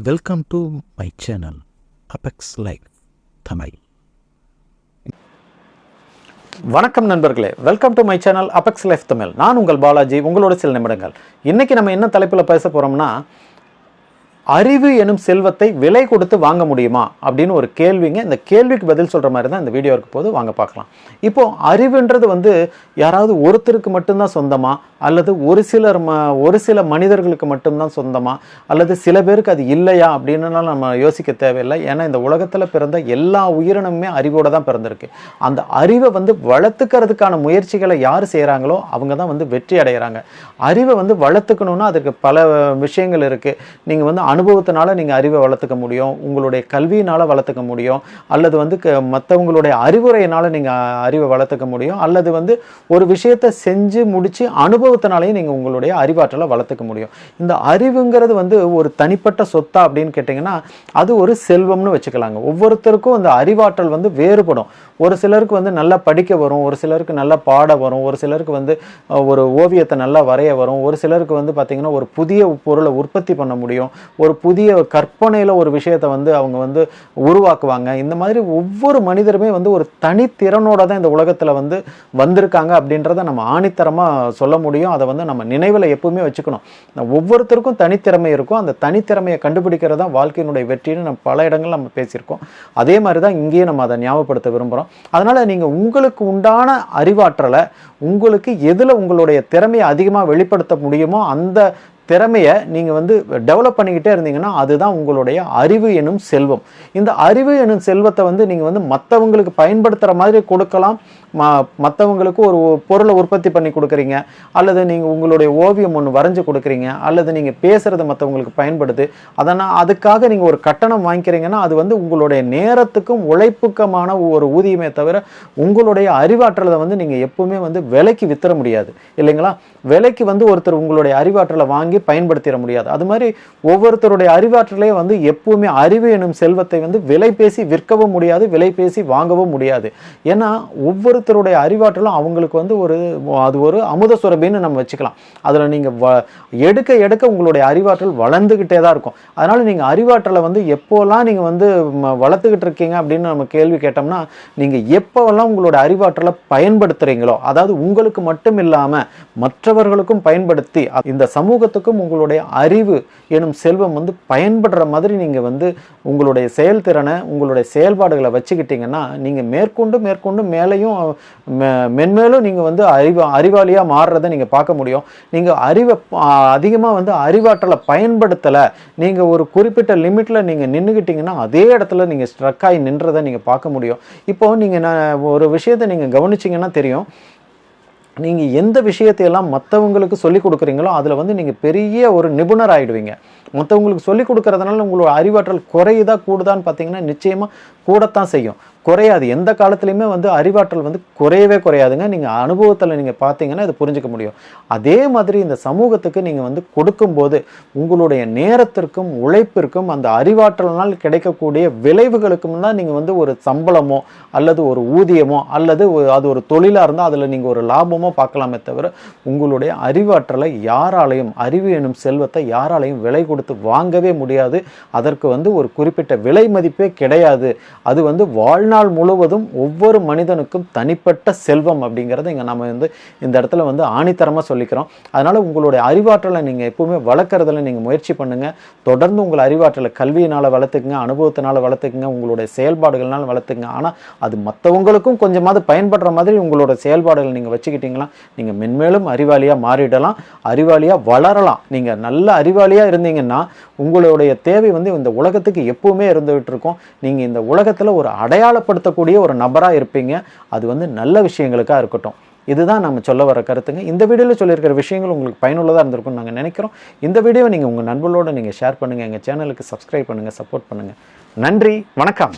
Welcome to my channel apex life Tamil. வணக்கம் நண்பர்களே, welcome to my channel apex life Tamil. நான் உங்கள் பாலாஜி, உங்களோட சில நிமிடங்கள். இன்றைக்கி நம்ம என்ன தலைப்பில் பேச போகிறோம்னா, அறிவு எனும் செல்வத்தை விலை கொடுத்து வாங்க முடியுமா அப்படின்னு ஒரு கேள்விங்க. இந்த கேள்விக்கு பதில் சொல்கிற மாதிரி தான் இந்த வீடியோ இருக்க போது, வாங்க பார்க்கலாம். இப்போது அறிவுன்றது யாராவது ஒருத்தருக்கு மட்டும்தான் சொந்தமா, அல்லது ஒரு சில மனிதர்களுக்கு மட்டும்தான் சொந்தமா, அல்லது சில பேருக்கு அது இல்லையா அப்படின்னுலாம் நம்ம யோசிக்க தேவையில்லை. ஏன்னா இந்த உலகத்தில் பிறந்த எல்லா உயிரினமுமே அறிவோடு தான் பிறந்திருக்கு. அந்த அறிவை வளர்த்துக்கிறதுக்கான முயற்சிகளை யார் செய்கிறாங்களோ அவங்க தான் வெற்றி அடைகிறாங்க. அறிவை வளர்த்துக்கணுன்னா அதுக்கு பல விஷயங்கள் இருக்குது. நீங்கள் அனுபவத்தினால நீங்கள் அறிவை வளர்த்துக்க முடியும், உங்களுடைய கல்வியினால் வளர்த்துக்க முடியும், அல்லது மற்றவங்களுடைய அறிவுரையினால் நீங்கள் அறிவை வளர்த்துக்க முடியும், அல்லது ஒரு விஷயத்தை செஞ்சு முடித்து அனுபவத்தினாலேயும் நீங்கள் உங்களுடைய அறிவாற்றலை வளர்த்துக்க முடியும். இந்த அறிவுங்கிறது ஒரு தனிப்பட்ட சொத்தா அப்படின்னு கேட்டிங்கன்னா அது ஒரு செல்வம்னு வச்சுக்கலாங்க. ஒவ்வொருத்தருக்கும் அந்த அறிவாற்றல் வேறுபடும். ஒரு சிலருக்கு நல்லா படிக்க வரும், ஒரு சிலருக்கு நல்லா பாட வரும், ஒரு சிலருக்கு ஒரு ஓவியத்தை நல்லா வரைய வரும், ஒரு சிலருக்கு பார்த்திங்கன்னா ஒரு புதிய பொருளை உற்பத்தி பண்ண முடியும், ஒரு புதிய கற்பனையில் ஒரு விஷயத்தை அவங்க உருவாக்குவாங்க. இந்த மாதிரி ஒவ்வொரு மனிதருமே ஒரு தனித்திறனோட தான் இந்த உலகத்தில் வந்திருக்காங்க அப்படின்றத நம்ம ஆணித்தரமாக சொல்ல முடியும். அதை நம்ம நினைவில் எப்பவுமே வச்சுக்கணும். ஒவ்வொருத்தருக்கும் தனித்திறமை இருக்கும். அந்த தனித்திறமையை கண்டுபிடிக்கிறது தான் வாழ்க்கையினுடைய வெற்றின்னு நம்ம பல இடங்கள் நம்ம பேசியிருக்கோம். அதே மாதிரி தான் இங்கேயும் நம்ம அதை ஞாபகப்படுத்த விரும்புகிறோம். அதனால் நீங்கள் உங்களுக்கு உண்டான அறிவாற்றலை, உங்களுக்கு எதில் உங்களுடைய திறமையை அதிகமாக வெளிப்படுத்த முடியுமோ அந்த திறமையை நீங்கள் டெவலப் பண்ணிக்கிட்டே இருந்தீங்கன்னா அதுதான் உங்களுடைய அறிவு எனும் செல்வம். இந்த அறிவு எனும் செல்வத்தை நீங்கள் மற்றவங்களுக்கு பயன்படுத்துகிற மாதிரி கொடுக்கலாம். மற்றவங்களுக்கு ஒரு பொருளை உற்பத்தி பண்ணி கொடுக்குறீங்க, அல்லது நீங்கள் உங்களுடைய ஓவியம் ஒன்று வரைஞ்சி கொடுக்குறீங்க, அல்லது நீங்கள் பேசுகிறது மற்றவங்களுக்கு பயன்படுது, அதனால் அதுக்காக நீங்கள் ஒரு கட்டணம் வாங்கிக்கிறீங்கன்னா அது உங்களுடைய நேரத்துக்கும் உழைப்புக்குமான ஒரு ஊதியமே தவிர உங்களுடைய அறிவாற்றலை நீங்கள் எப்பவுமே விலைக்கு வித்துற முடியாது இல்லைங்களா? விலைக்கு ஒருத்தர் உங்களுடைய அறிவாற்றலை வாங்கி பயன்படுத்திட முடியாது. அது மாதிரி ஒவ்வொருத்தருடைய அறிவாற்றலே எப்பவுமே அறிவு எனும் செல்வத்தை விலை பேசி விற்கவும் முடியாது, விலை பேசி வாங்கவும் முடியாது. ஏன்னா ஒவ்வொருத்தருடைய அறிவாற்றலும் அவங்களுக்கு ஒரு அமுத சுரபின்னு நம்ம வச்சுக்கலாம். அதில் நீங்கள் எடுக்க எடுக்க உங்களுடைய அறிவாற்றல் வளர்ந்துக்கிட்டே தான் இருக்கும். அதனால் நீங்கள் அறிவாற்றலை எப்போல்லாம் நீங்கள் வளர்த்துக்கிட்டு இருக்கீங்க அப்படின்னு நம்ம கேள்வி கேட்டோம்னா, நீங்கள் எப்போல்லாம் உங்களுடைய அறிவாற்றலை பயன்படுத்துகிறீங்களோ, அதாவது உங்களுக்கு மட்டும் இல்லாமல் மற்றவர்களுக்கும் பயன்படுத்தி இந்த சமூகத்துக்கும் உங்களுடைய அறிவு எனும் செல்வம் பயன்படுற மாதிரி நீங்கள் உங்களுடைய செயல்திறனை, உங்களுடைய செயல்பாடுகளை வச்சுக்கிட்டீங்கன்னா நீங்கள் மேற்கொண்டு மேலையும் மென்மேலும் நீங்கள் அறிவாளியாக மாறுறதை நீங்கள் பார்க்க முடியும். நீங்கள் அறிவை அதிகமாக அறிவாற்றலை பயன்படுத்தலை, நீங்கள் ஒரு குறிப்பிட்ட லிமிட்டில் நீங்கள் நின்றுக்கிட்டீங்கன்னா அதே இடத்துல நீங்கள் ஸ்ட்ரக் ஆகி நின்றதை நீங்கள் பார்க்க முடியும். இப்போது நீங்கள் ஒரு விஷயத்தை நீங்கள் கவனிச்சிங்கன்னா தெரியும். நீங்கள் எந்த விஷயத்தையெல்லாம் மற்றவங்களுக்கு சொல்லிக் கொடுக்குறீங்களோ அதில் நீங்கள் பெரிய ஒரு நிபுணர் ஆகிடுவீங்க. மற்றவங்களுக்கு சொல்லிக் கொடுக்கறதுனால உங்களோட அறிவாற்றல் குறையுதா கூடுதான்னு பார்த்தீங்கன்னா நிச்சயமாக கூடத்தான் செய்யும், குறையாது. எந்த காலத்துலையுமே அறிவாற்றல் குறையவே குறையாதுங்க. நீங்கள் அனுபவத்தில் நீங்கள் பார்த்தீங்கன்னா இதை புரிஞ்சுக்க முடியும். அதே மாதிரி இந்த சமூகத்துக்கு நீங்கள் கொடுக்கும்போது உங்களுடைய நேரத்திற்கும் உழைப்பிற்கும் அந்த அறிவாற்றலினால் கிடைக்கக்கூடிய விளைவுகளுக்கும் தான் நீங்கள் ஒரு சம்பளமோ அல்லது ஒரு ஊதியமோ அல்லது அது ஒரு தொழிலாக இருந்தால் அதில் நீங்கள் ஒரு லாபமோ பார்க்கலாமே தவிர உங்களுடைய அறிவாற்றலை யாராலையும், அறிவு எனும் செல்வத்தை யாராலையும் விலை கொடுத்து வாங்கவே முடியாது. அதற்கு ஒரு குறிப்பிட்ட விலை மதிப்பே கிடையாது. அது வாழ்நாள் முழுவதும் ஒவ்வொரு மனிதனுக்கும் தனிப்பட்ட செல்வம் அப்படிங்கிறத இங்கே நம்ம இந்த இடத்துல ஆணித்தரமாக சொல்லிக்கிறோம். அதனால் உங்களுடைய அறிவாற்றலை நீங்கள் எப்பவுமே வளர்க்குறதுல நீங்கள் முயற்சி பண்ணுங்கள். தொடர்ந்து உங்கள் அறிவாற்றலை கல்வியினால் வளர்த்துக்குங்க, அனுபவத்தினால் வளர்த்துக்குங்க, உங்களுடைய செயல்பாடுகள்னால் வளர்த்துக்குங்க. ஆனால் அது மற்றவங்களுக்கும் கொஞ்சமாவது பயன்படுற மாதிரி உங்களோட செயல்பாடுகள் நீங்கள் வச்சுக்கிட்டீங்களா நீங்கள் மென்மேலும் அறிவாளியாக மாறிடலாம், அறிவாளியாக வளரலாம். நீங்கள் நல்ல அறிவாளியாக இருந்தீங்கன்னா உங்களுடைய தேவை இந்த உலகத்துக்கு எப்பவுமே இருந்துகிட்டு இருக்கும். நீங்கள் இந்த உலகத்தில் ஒரு அடையாளப்படுத்தக்கூடிய ஒரு நபராக இருப்பீங்க. அது நல்ல விஷயங்களுக்காக இருக்கட்டும். இதுதான் நம்ம சொல்ல வர கருத்துங்க. இந்த வீடியோவில் சொல்லியிருக்கிற விஷயங்கள் உங்களுக்கு பயனுள்ளதாக இருந்திருக்கும்னு நாங்கள் நினைக்கிறோம். இந்த வீடியோவை நீங்கள் உங்கள் நண்பர்களோடு நீங்கள் ஷேர் பண்ணுங்கள், எங்கள் சேனலுக்கு சப்ஸ்கிரைப் பண்ணுங்கள், சப்போர்ட் பண்ணுங்கள். நன்றி, வணக்கம்.